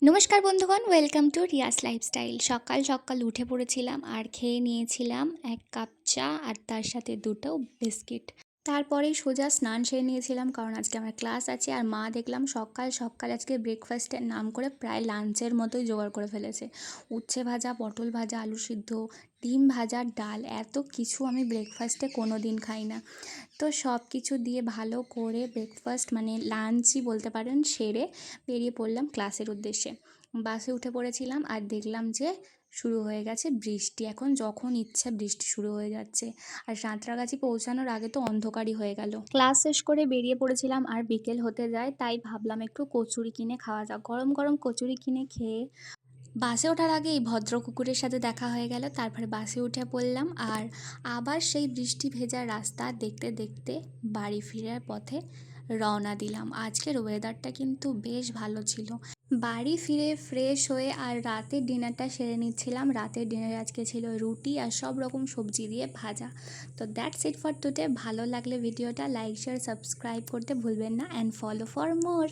নমস্কার বন্ধুগণ, welcome to Riya's lifestyle. সকাল সকাল উঠে পড়েছিলাম আর খেয়ে নিয়েছিলাম 1 কাপ চা আর তার সাথে 2টো বিস্কিট। তারপরেই সোজা স্নান সেরে নিয়েছিলাম, কারণ আজকে আমার ক্লাস আছে। আর মা দেখলাম সকাল সকাল আজকে ব্রেকফাস্টের নাম করে প্রায় লাঞ্চের মতোই জোগাড় করে ফেলেছে। উচ্ছে ভাজা, পটল ভাজা, আলু সিদ্ধ, ডিম ভাজা, ডাল, এত কিছু আমি ব্রেকফাস্টে কোনো দিন খাই না। তো সব কিছু দিয়ে ভালো করে ব্রেকফাস্ট মানে লাঞ্চই বলতে পারেন সেরে বেরিয়ে পড়লাম ক্লাসের উদ্দেশ্যে। বাসে উঠে পড়েছিলাম আর দেখলাম যে শুরু হয়ে গেছে বৃষ্টি। এখন যখন ইচ্ছা বৃষ্টি শুরু হয়ে যাচ্ছে। আর সাঁতরাগাছি পৌঁছানোর আগে তো অন্ধকারই হয়ে গেল। ক্লাস শেষ করে বেরিয়ে পড়েছিলাম আর বিকেল হতে যায়, তাই ভাবলাম একটু কচুরি কিনে খাওয়া যাক। গরম গরম কচুরি কিনে খেয়ে বাসে ওঠার আগে এই ভদ্র কুকুরের সাথে দেখা হয়ে গেল। তারপরে বাসে উঠে পড়লাম আর আবার সেই বৃষ্টি ভেজা রাস্তা দেখতে দেখতে বাড়ি ফেরার পথে রওনা দিলাম। আজকের ওয়েদারটা কিন্তু বেশ ভালো ছিল। বাড়ি ফিরে ফ্রেশ হয়ে আর রাতের ডিনারটা সেরে নিচ্ছিলাম। রাতের ডিনারে আজকে ছিল রুটি আর সব রকম সবজি দিয়ে ভাজা। তো দ্যাটস ইট ফর টুডে। ভালো লাগলে ভিডিওটা লাইক শেয়ার সাবস্ক্রাইব করতে ভুলবেন না, অ্যান্ড ফলো ফর মোর।